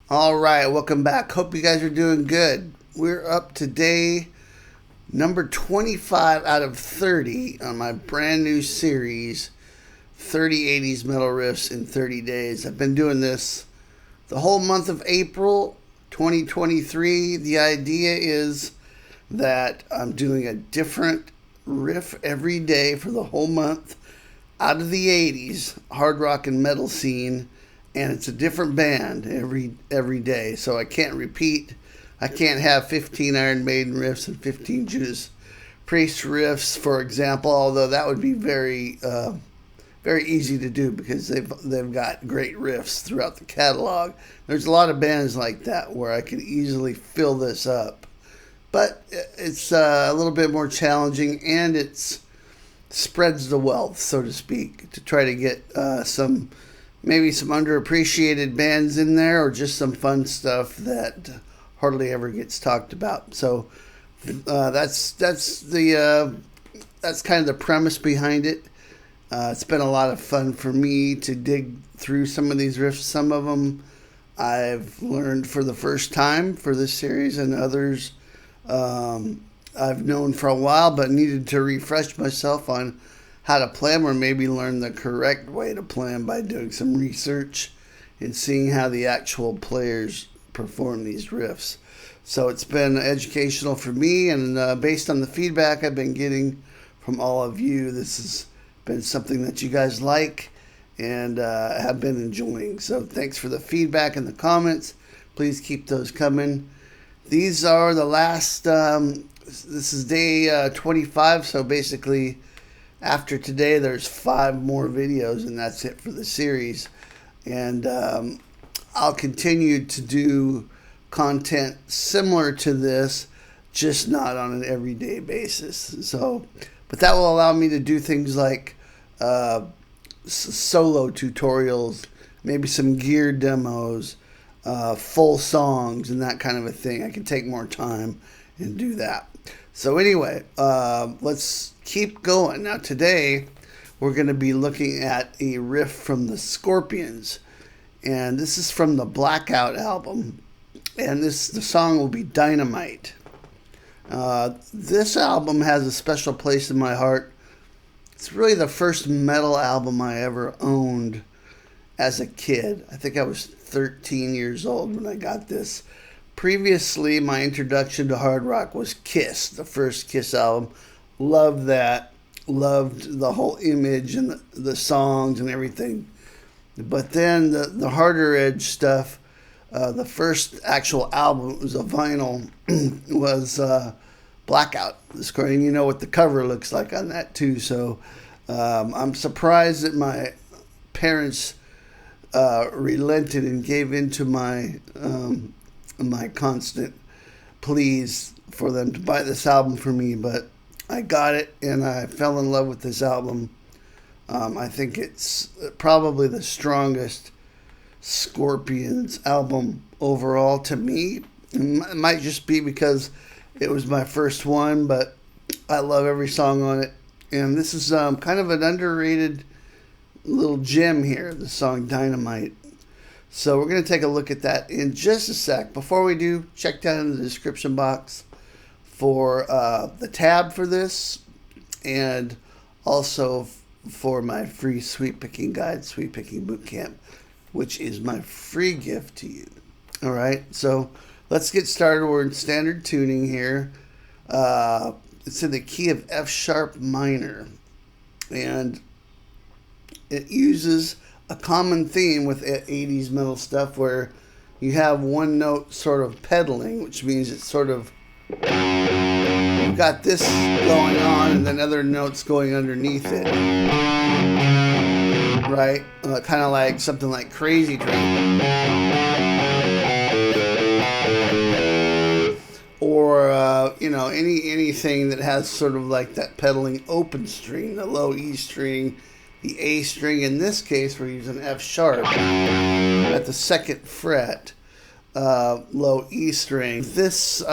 All right, welcome back. Hope you guys are doing good. We're up to day number 25 out of 30 on my brand new series, 30 80s metal riffs in 30 days. I've been doing this the whole month of April 2023. The idea is that I'm doing a different riff every day for the whole month out of the 80s hard rock and metal scene, and it's a different band every day. So I can't repeat. I can't have 15 Iron Maiden riffs and 15 Judas Priest riffs, for example. Although that would be very easy to do because they've got great riffs throughout the catalog. There's a lot of bands like that where I could easily fill this up, but it's a little bit more challenging, and it's spreads the wealth, so to speak, to try to get maybe some underappreciated bands in there, or just some fun stuff that hardly ever gets talked about. So that's kind of the premise behind it. It's been a lot of fun for me to dig through some of these riffs. Some of them I've learned for the first time for this series, and others I've known for a while but needed to refresh myself on how to play them, or maybe learn the correct way to play them by doing some research and seeing how the actual players perform these riffs. So it's been educational for me, and based on the feedback I've been getting from all of you, this has been something that you guys like and have been enjoying. So thanks for the feedback and the comments. Please keep those coming. These are the last, this is day 25, so basically after today, there's 5 more videos, and that's it for the series. And I'll continue to do content similar to this, just not on an everyday basis. So, but that will allow me to do things like solo tutorials, maybe some gear demos, full songs, and that kind of a thing. I can take more time and do that. So anyway, let's keep going. Now today, we're going to be looking at a riff from the Scorpions, and this is from the Blackout album, and the song will be Dynamite. This album has a special place in my heart. It's really the first metal album I ever owned as a kid. I think I was 13 years old when I got this. Previously, my introduction to hard rock was Kiss, the first Kiss album. Loved that. Loved the whole image and the songs and everything. But then the harder edge stuff, the first actual album, was a vinyl, was Blackout. And you know what the cover looks like on that too. So I'm surprised that my parents relented and gave in to my constant pleas for them to buy this album for me, but I got it and I fell in love with this album. I think it's probably the strongest Scorpions album overall to me. It might just be because it was my first one, but I love every song on it. And this is kind of an underrated little gem here, the song Dynamite. So we're going to take a look at that in just a sec. Before we do, check down in the description box for the tab for this, and also for my free sweet picking guide, Sweet Picking Bootcamp, which is my free gift to you. All right, so let's get started. We're in standard tuning here. It's in the key of F sharp minor, and it uses a common theme with 80s metal stuff where you have one note sort of pedaling, which means it's sort of, you've got this going on and then other notes going underneath it, right? Kind of like something like Crazy Train, or anything that has sort of like that pedaling open string, the low E string, the A string. In this case, we're using F sharp at the 2nd fret, low E string. This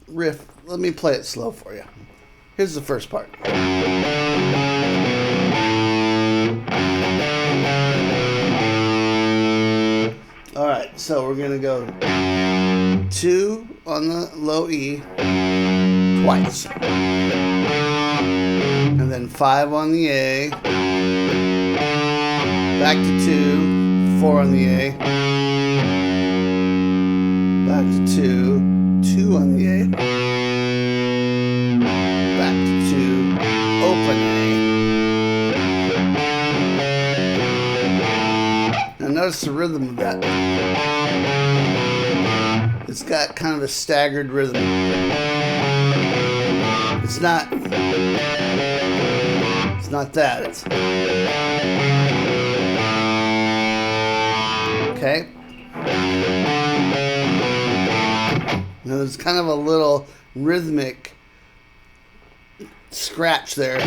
riff, let me play it slow for you. Here's the first part. Alright, So we're going to go 2 on the low E twice. And then 5 on the A. Back to 2, 4 on the A. Back to 2, 2 on the A. Back to 2, open A. Now notice the rhythm of that. It's got kind of a staggered rhythm. It's not that. It's okay. Now there's kind of a little rhythmic scratch there,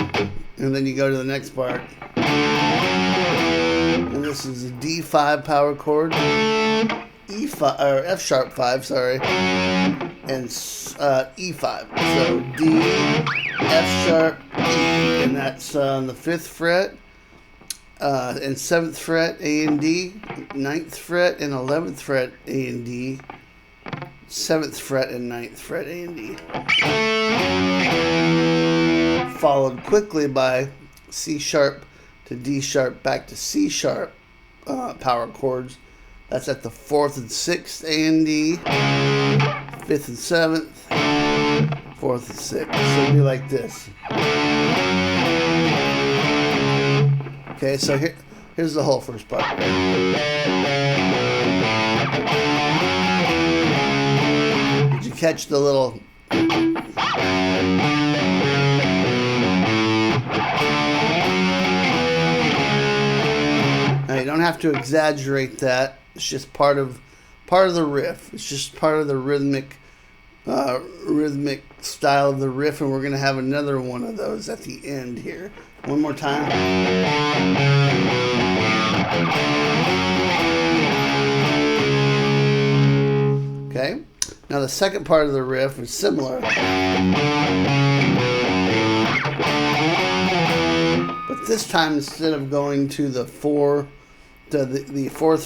and then you go to the next part. And this is a D5 power chord, E5 or F sharp 5, sorry, and E5. So D, F sharp, E, and that's on the 5th fret, and 7th fret A and D, 9th fret and 11th fret A and D, 7th fret and 9th fret A and D. Followed quickly by C sharp to D sharp back to C sharp power chords. That's at the 4th and 6th A and D, 5th and 7th, 4th and 6th. So it'd be like this. Okay, so here's the whole first part. Did you catch the little... Now you don't have to exaggerate that. It's just part of the riff. It's just part of the rhythmic style of the riff, and we're going to have another one of those at the end here. One more time. Okay. Now the second part of the riff is similar. But this time, instead of going to the 4th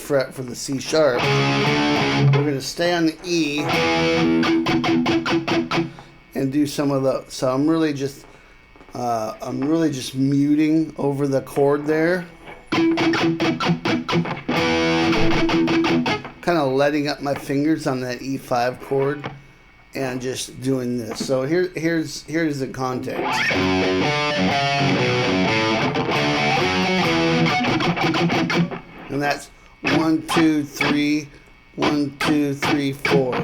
fret for the C sharp, we're going to stay on the E and do some of the. So I'm really just muting over the chord there, kind of letting up my fingers on that E5 chord and just doing this. So here's the context. And that's 1, 2, 3, 1, 2, 3, 4.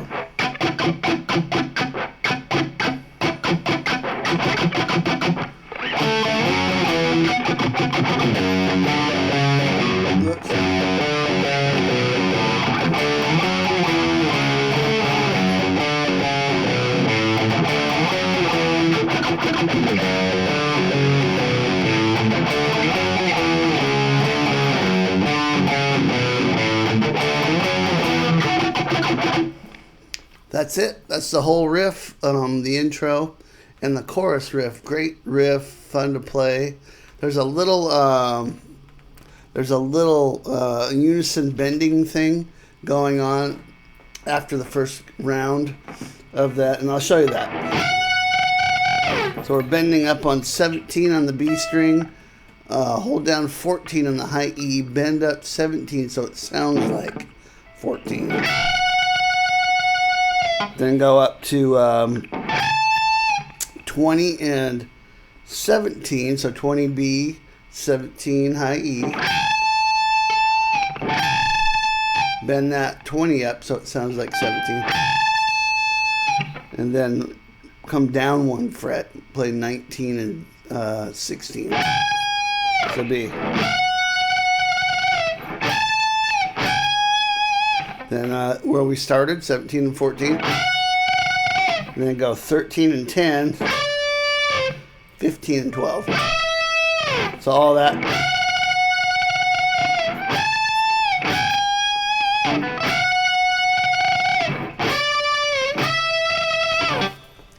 Oops. That's it. That's the whole riff, the intro and the chorus riff. Great riff, fun to play. There's a little unison bending thing going on after the first round of that, and I'll show you that. So we're bending up on 17 on the B string, hold down 14 on the high E, bend up 17 so it sounds like 14. Then go up to 20 and 17, so 20 B, 17 high E. Bend that 20 up so it sounds like 17. And then come down 1 fret, play 19 and 16. So B. Then where we started, 17 and 14. And then go 13 and 10, 15 and 12. So all that.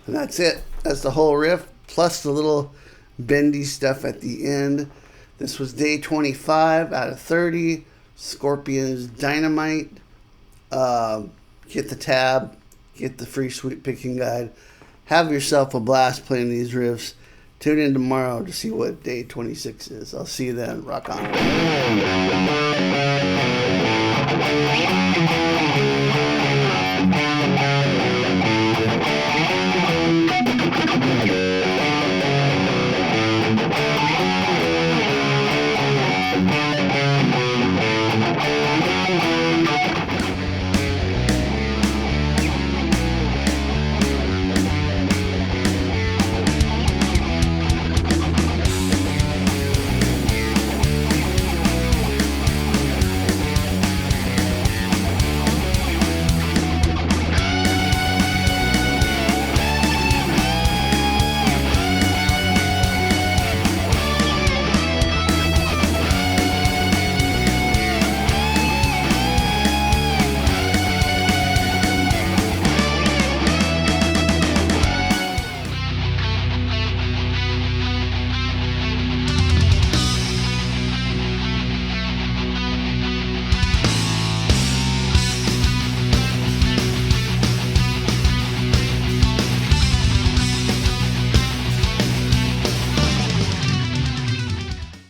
And that's it. That's the whole riff, plus the little bendy stuff at the end. This was day 25 out of 30. Scorpions Dynamite Get the tab, get the free sweet picking guide. Have yourself a blast playing these riffs. Tune in tomorrow to see what day 26 is. I'll see you then. Rock on.